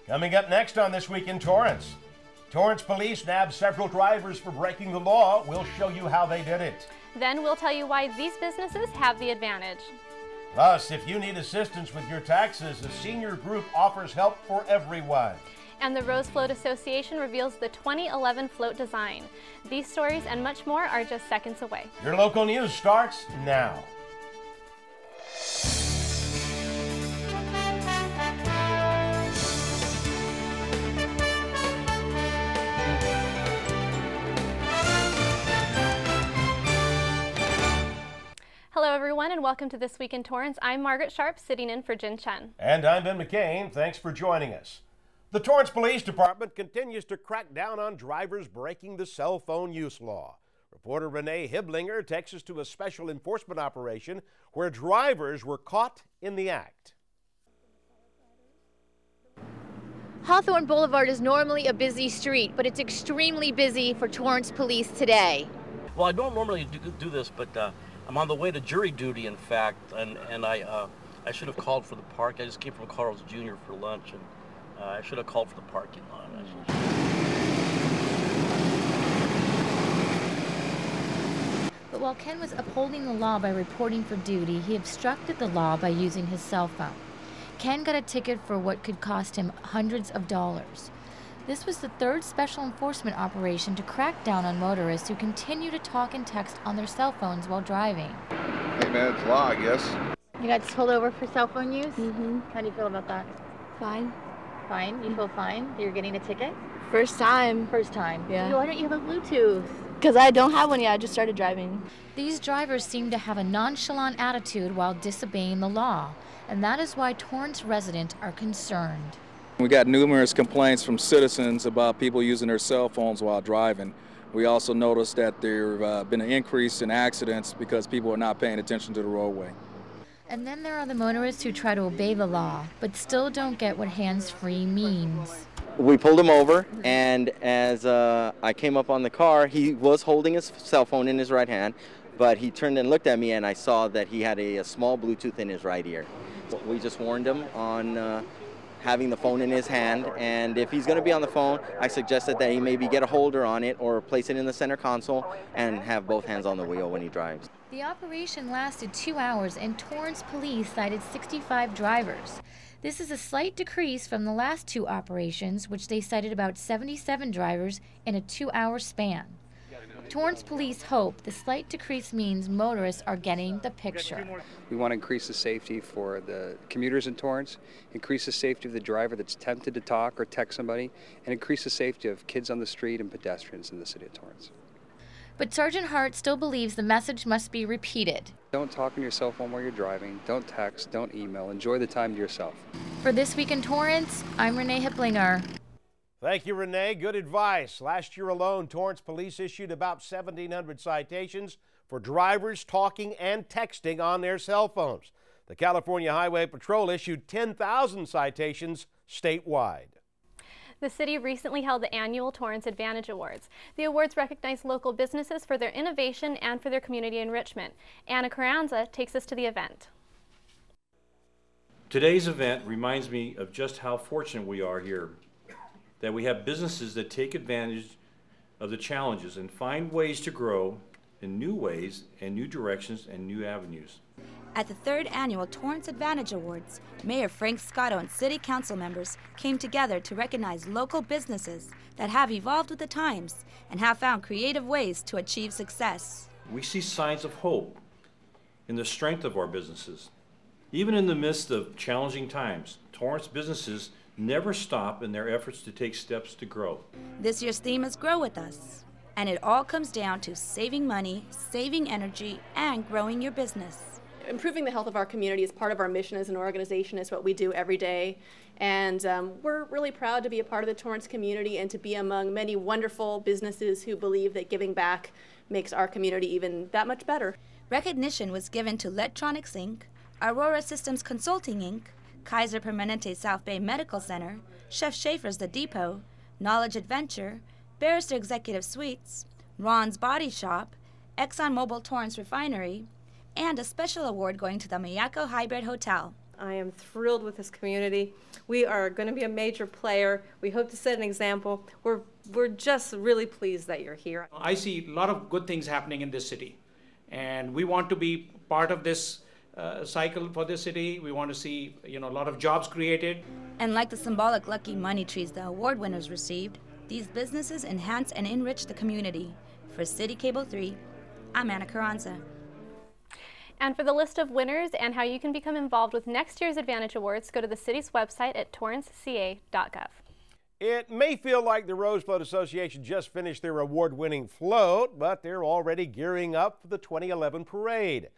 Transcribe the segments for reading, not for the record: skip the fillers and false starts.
Coming up next on This Week in Torrance. Torrance police nabbed several drivers for breaking the law. We'll show you how they did it. Then we'll tell you why these businesses have the advantage. Plus, if you need assistance with your taxes, a senior group offers help for everyone. And the Rose Float Association reveals the 2011 float design. These stories and much more are just seconds away. Your local news starts now. Hello everyone and welcome to This Week in Torrance. I'm Margaret Sharpe, sitting in for Jen Chen. And I'm Ben McCain. Thanks for joining us. The Torrance Police Department continues to crack down on drivers breaking the cell phone use law. Reporter Renee Hiblinger takes us to a special enforcement operation where drivers were caught in the act. Hawthorne Boulevard is normally a busy street, but it's extremely busy for Torrance Police today. Well, I don't normally do this, but I'm on the way to jury duty, in fact, and I should have called for the park. I just came from Carl's Jr. for lunch, and I should have called for the parking lot. But while Ken was upholding the law by reporting for duty, he obstructed the law by using his cell phone. Ken got a ticket for what could cost him hundreds of dollars. This was the third special enforcement operation to crack down on motorists who continue to talk and text on their cell phones while driving. Hey man, it's law, I guess. You got pulled over for cell phone use? Mm-hmm. How do you feel about that? Fine. Fine? You feel fine? You're getting a ticket? First time. First time. Yeah. Why don't you have a Bluetooth? Because I don't have one yet. I just started driving. These drivers seem to have a nonchalant attitude while disobeying the law, and that is why Torrance residents are concerned. We got numerous complaints from citizens about people using their cell phones while driving. We also noticed that there been an increase in accidents because people are not paying attention to the roadway. And then there are the motorists who try to obey the law, but still don't get what hands-free means. We pulled him over, and as I came up on the car, he was holding his cell phone in his right hand, but he turned and looked at me, and I saw that he had a small Bluetooth in his right ear. We just warned him on having the phone in his hand, and if he's going to be on the phone, I suggested that he maybe get a holder on it or place it in the center console and have both hands on the wheel when he drives. The operation lasted 2 hours, and Torrance police cited 65 drivers. This is a slight decrease from the last two operations, which they cited about 77 drivers in a 2-hour span. Torrance police hope the slight decrease means motorists are getting the picture. We want to increase the safety for the commuters in Torrance, increase the safety of the driver that's tempted to talk or text somebody, and increase the safety of kids on the street and pedestrians in the city of Torrance. But Sergeant Hart still believes the message must be repeated. Don't talk on your cell phone while you're driving. Don't text. Don't email. Enjoy the time to yourself. For This Week in Torrance, I'm Renee Hiblinger. Thank you, Renee. Good advice. Last year alone, Torrance police issued about 1,700 citations for drivers talking and texting on their cell phones. The California Highway Patrol issued 10,000 citations statewide. The city recently held the annual Torrance Advantage Awards. The awards recognize local businesses for their innovation and for their community enrichment. Anna Carranza takes us to the event. Today's event reminds me of just how fortunate we are here, that we have businesses that take advantage of the challenges and find ways to grow in new ways and new directions and new avenues. At the third annual Torrance Advantage Awards, Mayor Frank Scotto and City Council members came together to recognize local businesses that have evolved with the times and have found creative ways to achieve success. We see signs of hope in the strength of our businesses. Even in the midst of challenging times, Torrance businesses never stop in their efforts to take steps to grow. This year's theme is Grow With Us, and it all comes down to saving money, saving energy, and growing your business. Improving the health of our community is part of our mission as an organization. It's what we do every day. And we're really proud to be a part of the Torrance community and to be among many wonderful businesses who believe that giving back makes our community even that much better. Recognition was given to Ledtronics Inc., Aurora Systems Consulting Inc., KAISER Permanente South Bay Medical Center, Chef Schaefer's The Depot, Knowledge Adventure, Barrister Executive Suites, Ron's Body Shop, ExxonMobil Torrance Refinery, and a special award going to the MIYAKO Hybrid Hotel. I am thrilled with this community. We are going to be a major player. We hope to set an example. We're just really pleased that you're here. I see a lot of good things happening in this city, and we want to be part of this cycle for this city. We want to see, a lot of jobs created. And like the symbolic lucky money trees the award winners received, these businesses enhance and enrich the community. For City Cable 3, I'm Anna Carranza. And for the list of winners and how you can become involved with next year's Advantage Awards, go to the city's website at TorranceCA.Gov. It may feel like the Rose Float Association just finished their award-winning float, but they're already gearing up for the 2011 parade.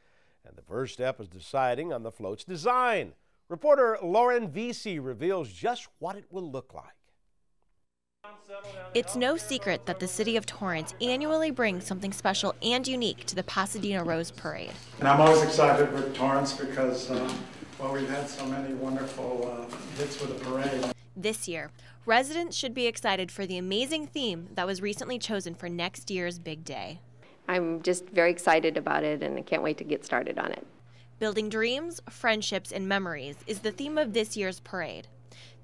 And the first step is deciding on the float's design. Reporter Lauren Vesey reveals just what it will look like. It's no secret that the city of Torrance annually brings something special and unique to the Pasadena Rose Parade. And I'm always excited with Torrance because, we've had so many wonderful hits with the parade. This year, residents should be excited for the amazing theme that was recently chosen for next year's big day. I'm just very excited about it, and I can't wait to get started on it. Building dreams, friendships, and memories is the theme of this year's parade.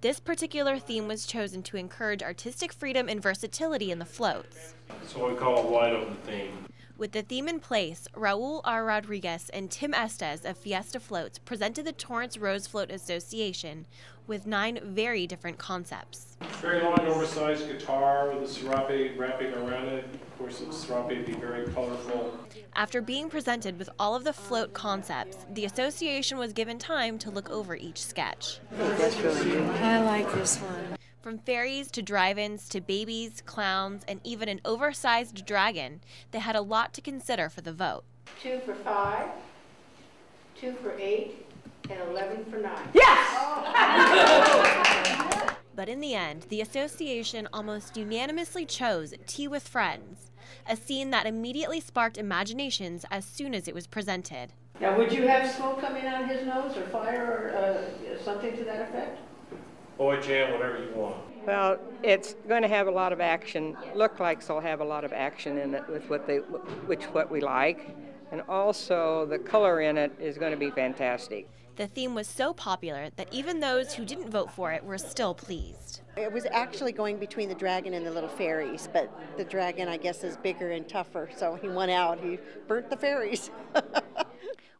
This particular theme was chosen to encourage artistic freedom and versatility in the floats. That's what we call a wide open theme. With the theme in place, Raul R. Rodriguez and Tim Estes of Fiesta Floats presented the Torrance Rose Float Association with 9 very different concepts. Very long, oversized guitar with a serape wrapping around it. Of course, the serape would be very colorful. After being presented with all of the float concepts, the association was given time to look over each sketch. That's really good. I like this one. From fairies to drive-ins to babies, clowns, and even an oversized dragon, they had a lot to consider for the vote. 2 for 5, 2 for 8, and 11 for 9. Yes! But in the end, the association almost unanimously chose Tea with Friends, a scene that immediately sparked imaginations as soon as it was presented. Now, would you have smoke coming out of his nose or fire or something to that effect? Boy, jam, whatever you want. Well, it's going to have a lot of action. Look like it'll have a lot of action in it with what we like. And also the color in it is going to be fantastic. The theme was so popular that even those who didn't vote for it were still pleased. It was actually going between the dragon and the little fairies, but the dragon, I guess, is bigger and tougher, so he won out. He burnt the fairies.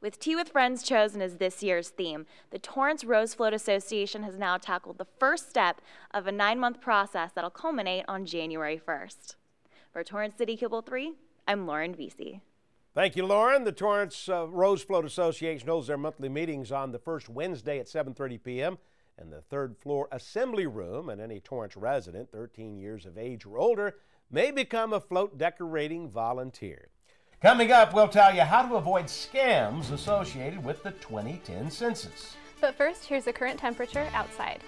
With Tea with Friends chosen as this year's theme, the Torrance Rose Float Association has now tackled the first step of a 9-month process that'll culminate on January 1st. For Torrance City Cable 3, I'm Lauren Vesey. Thank you, Lauren. The Torrance Rose Float Association holds their monthly meetings on the first Wednesday at 7:30 p.m. in the 3rd floor assembly room, and any Torrance resident 13 years of age or older may become a float decorating volunteer. Coming up, we'll tell you how to avoid scams associated with the 2010 census. But first, here's the current temperature outside.